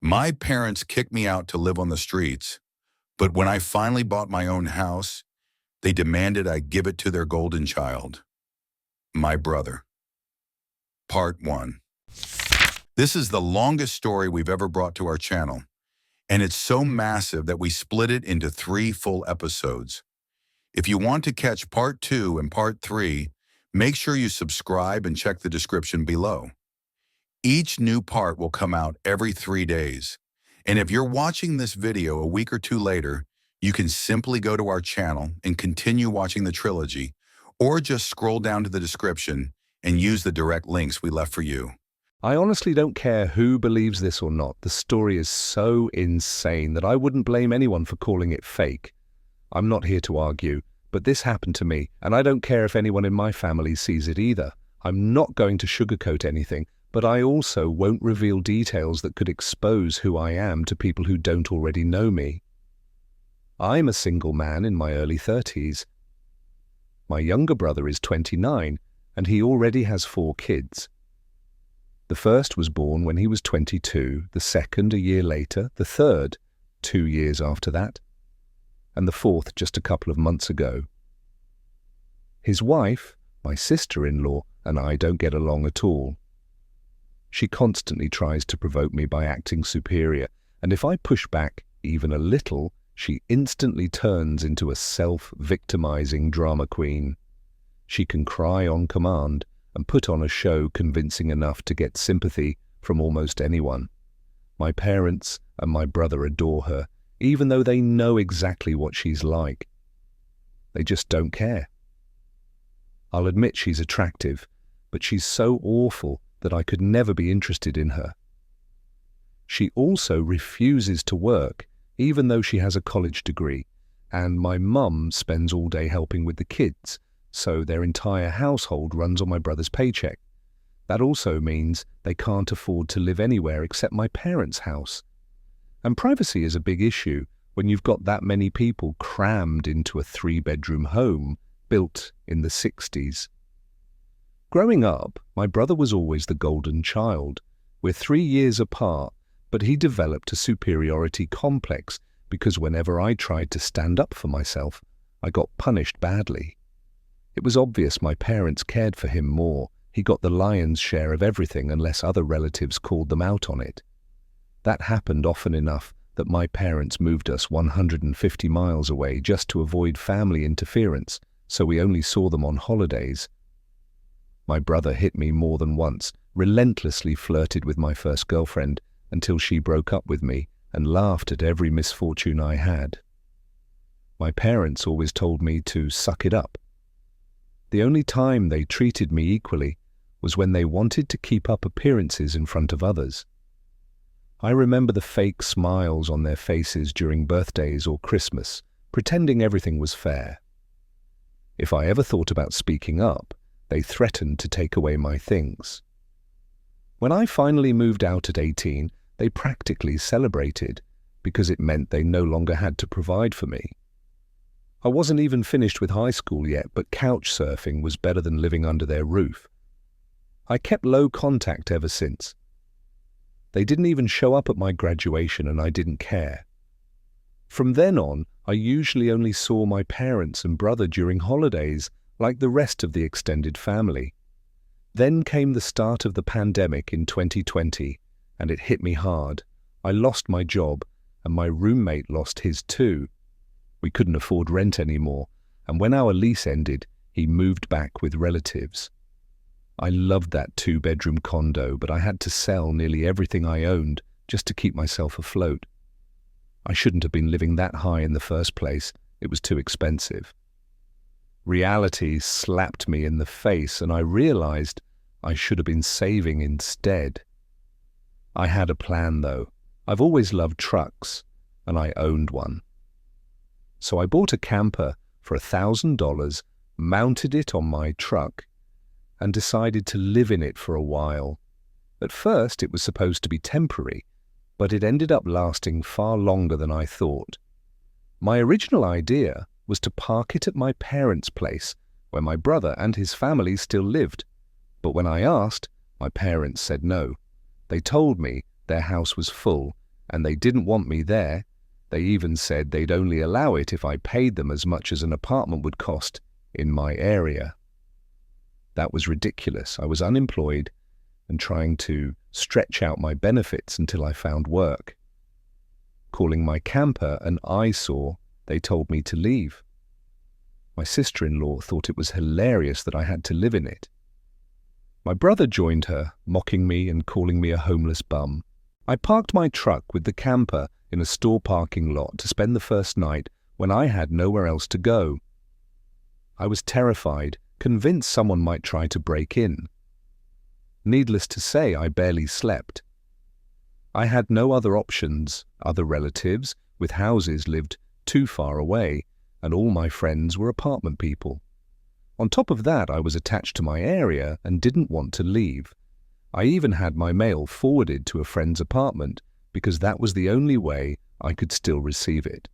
My parents kicked me out to live on the streets, but when I finally bought my own house, they demanded I give it to their golden child, my brother. Part 1. This is the longest story we've ever brought to our channel, and it's so massive that we split it into 3 full episodes. If you want to catch Part 2 and Part 3, make sure you subscribe and check the description below. Each new part will come out every 3 days, and if you're watching this video a week or 2 later, you can simply go to our channel and continue watching the trilogy, or just scroll down to the description and use the direct links we left for you. I honestly don't care who believes this or not. The story is so insane that I wouldn't blame anyone for calling it fake. I'm not here to argue, but this happened to me, and I don't care if anyone in my family sees it either. I'm not going to sugarcoat anything, but I also won't reveal details that could expose who I am to people who don't already know me. I'm a single man in my early 30s. My younger brother is 29, and he already has 4 kids. The first was born when he was 22, the second a year later, the third 2 years after that, and the fourth just a couple of months ago. His wife, my sister-in-law, and I don't get along at all. She constantly tries to provoke me by acting superior, and if I push back even a little, she instantly turns into a self-victimizing drama queen. She can cry on command and put on a show convincing enough to get sympathy from almost anyone. My parents and my brother adore her, even though they know exactly what she's like. They just don't care. I'll admit she's attractive, but she's so awful that I could never be interested in her. She also refuses to work, even though she has a college degree, and my mum spends all day helping with the kids, so their entire household runs on my brother's paycheck. That also means they can't afford to live anywhere except my parents' house. And privacy is a big issue when you've got that many people crammed into a 3-bedroom home built in the 60s. Growing up, my brother was always the golden child. We're 3 years apart, but he developed a superiority complex because whenever I tried to stand up for myself, I got punished badly. It was obvious my parents cared for him more. He got the lion's share of everything unless other relatives called them out on it. That happened often enough that my parents moved us 150 miles away just to avoid family interference, so we only saw them on holidays. My brother hit me more than once, relentlessly flirted with my first girlfriend until she broke up with me and laughed at every misfortune I had. My parents always told me to suck it up. The only time they treated me equally was when they wanted to keep up appearances in front of others. I remember the fake smiles on their faces during birthdays or Christmas, pretending everything was fair. If I ever thought about speaking up, they threatened to take away my things. When I finally moved out at 18, they practically celebrated because it meant they no longer had to provide for me. I wasn't even finished with high school yet, but couch surfing was better than living under their roof. I kept low contact ever since. They didn't even show up at my graduation, and I didn't care. From then on, I usually only saw my parents and brother during holidays, like the rest of the extended family. Then came the start of the pandemic in 2020, and it hit me hard. I lost my job, and my roommate lost his too. We couldn't afford rent anymore, and when our lease ended, he moved back with relatives. I loved that 2-bedroom condo, but I had to sell nearly everything I owned just to keep myself afloat. I shouldn't have been living that high in the first place. It was too expensive. Reality slapped me in the face, and I realized I should have been saving instead. I had a plan, though. I've always loved trucks, and I owned one. So I bought a camper for $1,000, mounted it on my truck, and decided to live in it for a while. At first, it was supposed to be temporary, but it ended up lasting far longer than I thought. My original idea was to park it at my parents' place, where my brother and his family still lived. But when I asked, my parents said no. They told me their house was full and they didn't want me there. They even said they'd only allow it if I paid them as much as an apartment would cost in my area. That was ridiculous. I was unemployed and trying to stretch out my benefits until I found work. Calling my camper an eyesore, they told me to leave. My sister-in-law thought it was hilarious that I had to live in it. My brother joined her, mocking me and calling me a homeless bum. I parked my truck with the camper in a store parking lot to spend the first night when I had nowhere else to go. I was terrified, convinced someone might try to break in. Needless to say, I barely slept. I had no other options. Other relatives with houses lived too far away, and all my friends were apartment people. On top of that, I was attached to my area and didn't want to leave. I even had my mail forwarded to a friend's apartment because that was the only way I could still receive it.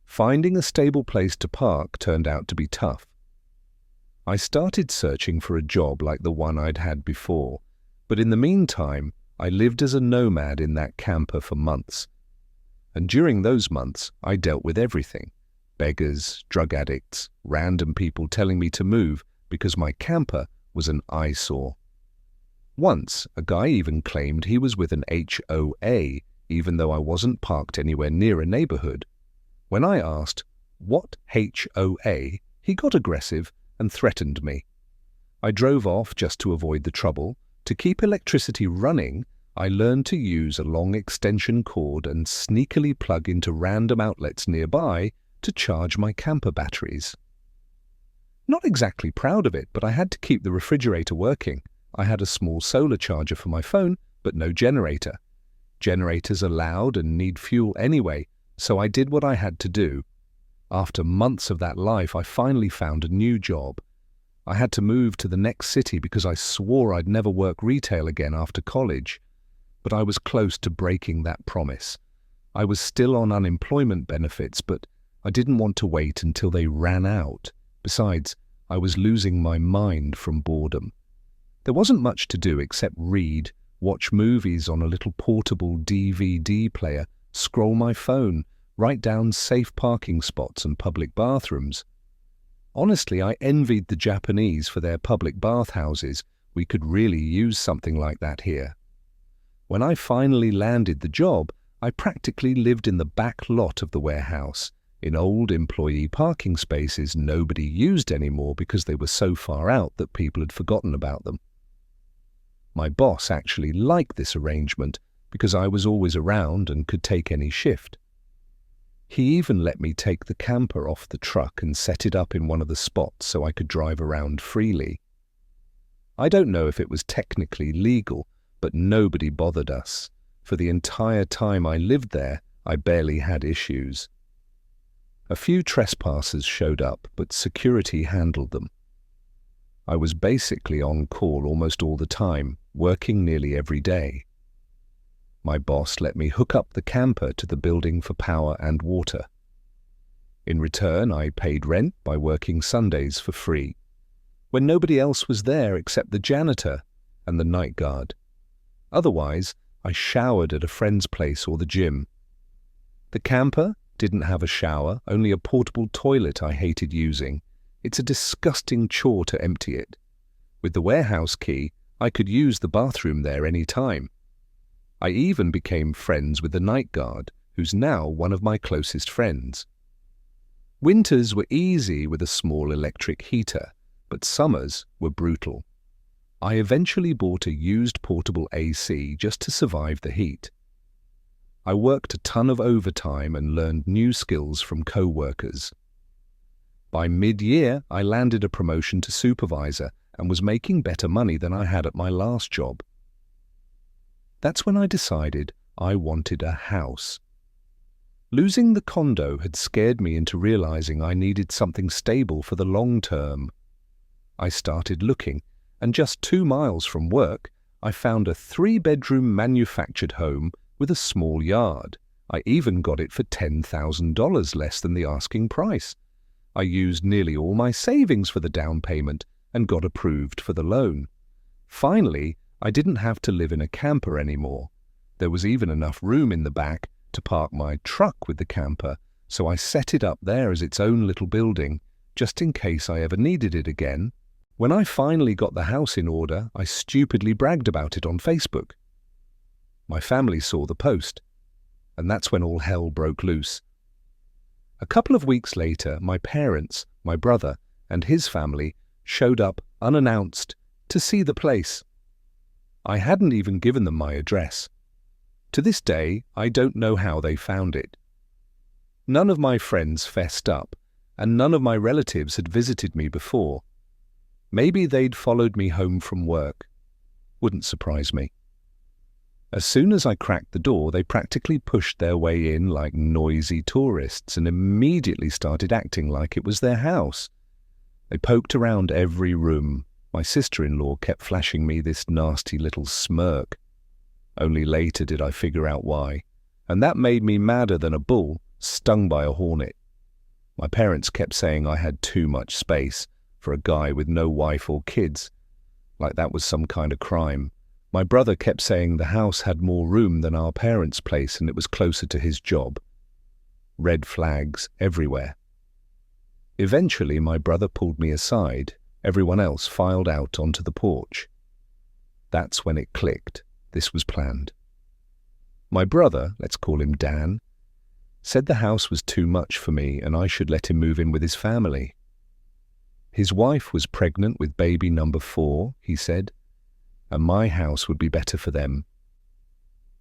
Finding a stable place to park turned out to be tough. I started searching for a job like the one I'd had before, but in the meantime, I lived as a nomad in that camper for months. And during those months, I dealt with everything. Beggars, drug addicts, random people telling me to move because my camper was an eyesore. Once, a guy even claimed he was with an HOA, even though I wasn't parked anywhere near a neighborhood. When I asked, "What HOA?" he got aggressive and threatened me. I drove off just to avoid the trouble. To keep electricity running, I learned to use a long extension cord and sneakily plug into random outlets nearby to charge my camper batteries. Not exactly proud of it, but I had to keep the refrigerator working. I had a small solar charger for my phone, but no generator. Generators are loud and need fuel anyway, so I did what I had to do. After months of that life, I finally found a new job. I had to move to the next city because I swore I'd never work retail again after college. But I was close to breaking that promise. I was still on unemployment benefits, but I didn't want to wait until they ran out. Besides, I was losing my mind from boredom. There wasn't much to do except read, watch movies on a little portable DVD player, scroll my phone, write down safe parking spots and public bathrooms. Honestly, I envied the Japanese for their public bathhouses. We could really use something like that here. When I finally landed the job, I practically lived in the back lot of the warehouse, in old employee parking spaces nobody used anymore because they were so far out that people had forgotten about them. My boss actually liked this arrangement because I was always around and could take any shift. He even let me take the camper off the truck and set it up in one of the spots so I could drive around freely. I don't know if it was technically legal, but nobody bothered us. For the entire time I lived there, I barely had issues. A few trespassers showed up, but security handled them. I was basically on call almost all the time, working nearly every day. My boss let me hook up the camper to the building for power and water. In return, I paid rent by working Sundays for free, when nobody else was there except the janitor and the night guard. Otherwise, I showered at a friend's place or the gym. The camper didn't have a shower, only a portable toilet I hated using. It's a disgusting chore to empty it. With the warehouse key, I could use the bathroom there any time. I even became friends with the night guard, who's now one of my closest friends. Winters were easy with a small electric heater, but summers were brutal. I eventually bought a used portable AC just to survive the heat. I worked a ton of overtime and learned new skills from co-workers. By mid-year, I landed a promotion to supervisor and was making better money than I had at my last job. That's when I decided I wanted a house. Losing the condo had scared me into realizing I needed something stable for the long term. I started looking, and just 2 miles from work, I found a 3-bedroom manufactured home with a small yard. I even got it for $10,000 less than the asking price. I used nearly all my savings for the down payment and got approved for the loan. Finally, I didn't have to live in a camper anymore. There was even enough room in the back to park my truck with the camper, so I set it up there as its own little building, just in case I ever needed it again. When I finally got the house in order, I stupidly bragged about it on Facebook. My family saw the post, and that's when all hell broke loose. A couple of weeks later, my parents, my brother, and his family showed up unannounced to see the place. I hadn't even given them my address. To this day, I don't know how they found it. None of my friends fessed up, and none of my relatives had visited me before. Maybe they'd followed me home from work. Wouldn't surprise me. As soon as I cracked the door, they practically pushed their way in like noisy tourists and immediately started acting like it was their house. They poked around every room. My sister-in-law kept flashing me this nasty little smirk. Only later did I figure out why, and that made me madder than a bull stung by a hornet. My parents kept saying I had too much space for a guy with no wife or kids, like that was some kind of crime. My brother kept saying the house had more room than our parents' place and it was closer to his job. Red flags everywhere. Eventually, my brother pulled me aside. Everyone else filed out onto the porch. That's when it clicked. This was planned. My brother, let's call him Dan, said the house was too much for me and I should let him move in with his family. His wife was pregnant with baby number 4, he said, and my house would be better for them.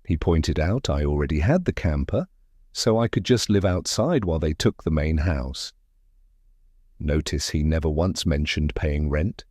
He pointed out I already had the camper, so I could just live outside while they took the main house. Notice he never once mentioned paying rent.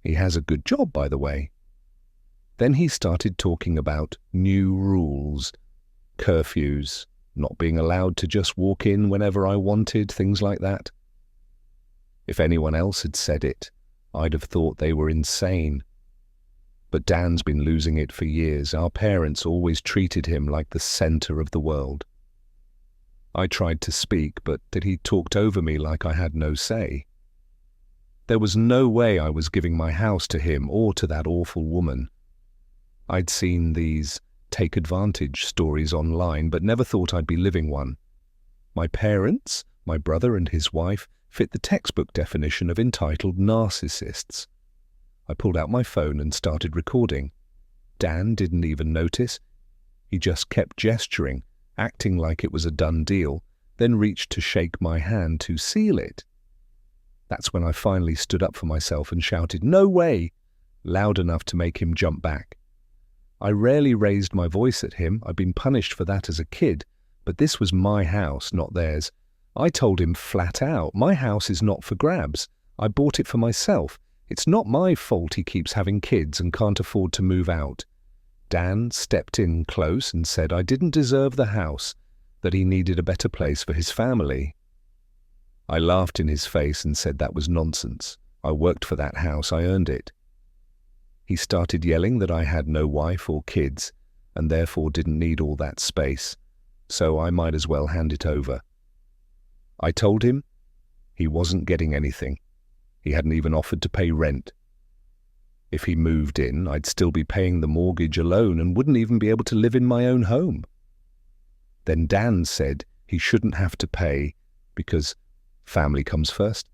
He has a good job, by the way. Then he started talking about new rules, curfews, not being allowed to just walk in whenever I wanted, things like that. If anyone else had said it, I'd have thought they were insane. But Dan's been losing it for years. Our parents always treated him like the center of the world. I tried to speak, but he talked over me like I had no say. There was no way I was giving my house to him or to that awful woman. I'd seen these take advantage stories online, but never thought I'd be living one. My parents, my brother and his wife, fit the textbook definition of entitled narcissists. I pulled out my phone and started recording. Dan didn't even notice. He just kept gesturing, acting like it was a done deal, then reached to shake my hand to seal it. That's when I finally stood up for myself and shouted, "No way!" loud enough to make him jump back. I rarely raised my voice at him. I'd been punished for that as a kid, but this was my house, not theirs. I told him flat out, my house is not for grabs. I bought it for myself. It's not my fault he keeps having kids and can't afford to move out. Dan stepped in close and said I didn't deserve the house, that he needed a better place for his family. I laughed in his face and said that was nonsense. I worked for that house, I earned it. He started yelling that I had no wife or kids and therefore didn't need all that space, so I might as well hand it over. I told him he wasn't getting anything. He hadn't even offered to pay rent. If he moved in, I'd still be paying the mortgage alone and wouldn't even be able to live in my own home. Then Dan said he shouldn't have to pay because family comes first,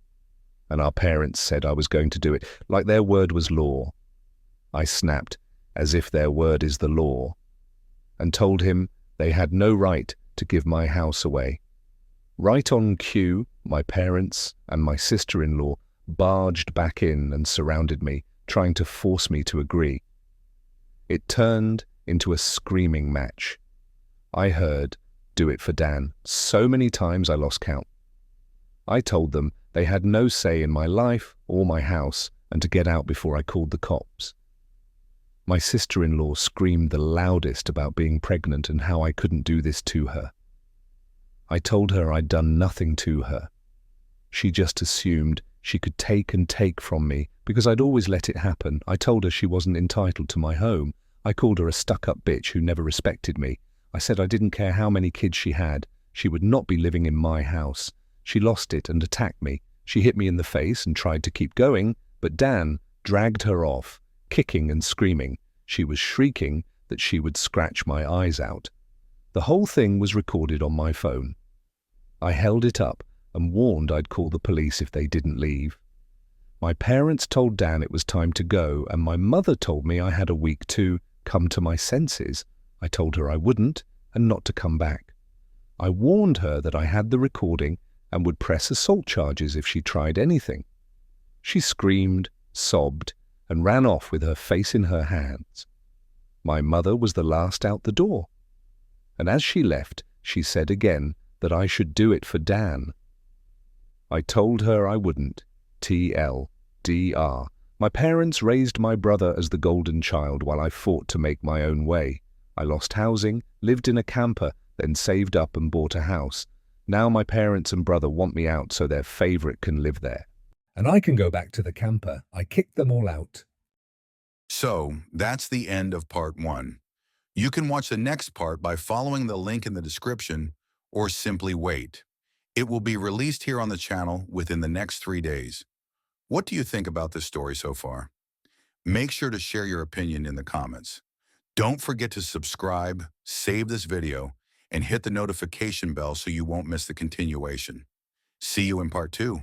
and our parents said I was going to do it, like their word was law. I snapped, as if their word is the law, and told him they had no right to give my house away. Right on cue, my parents and my sister-in-law barged back in and surrounded me, trying to force me to agree. It turned into a screaming match. I heard, "Do it for Dan," so many times I lost count. I told them they had no say in my life or my house and to get out before I called the cops. My sister-in-law screamed the loudest about being pregnant and how I couldn't do this to her. I told her I'd done nothing to her. She just assumed she could take and take from me because I'd always let it happen. I told her she wasn't entitled to my home. I called her a stuck-up bitch who never respected me. I said I didn't care how many kids she had. She would not be living in my house. She lost it and attacked me. She hit me in the face and tried to keep going, but Dan dragged her off, kicking and screaming. She was shrieking, that she would scratch my eyes out. The whole thing was recorded on my phone. I held it up and warned I'd call the police if they didn't leave. My parents told Dan it was time to go, and my mother told me I had a week to come to my senses. I told her I wouldn't and not to come back. I warned her that I had the recording and would press assault charges if she tried anything. She screamed, sobbed, and ran off with her face in her hands. My mother was the last out the door. And as she left, she said again that I should do it for Dan. I told her I wouldn't. TLDR. My parents raised my brother as the golden child while I fought to make my own way. I lost housing, lived in a camper, then saved up and bought a house. Now my parents and brother want me out so their favorite can live there. And I can go back to the camper. I kicked them all out. So, that's the end of part 1. You can watch the next part by following the link in the description or simply wait. It will be released here on the channel within the next 3 days. What do you think about this story so far? Make sure to share your opinion in the comments. Don't forget to subscribe, save this video, and hit the notification bell so you won't miss the continuation. See you in part 2.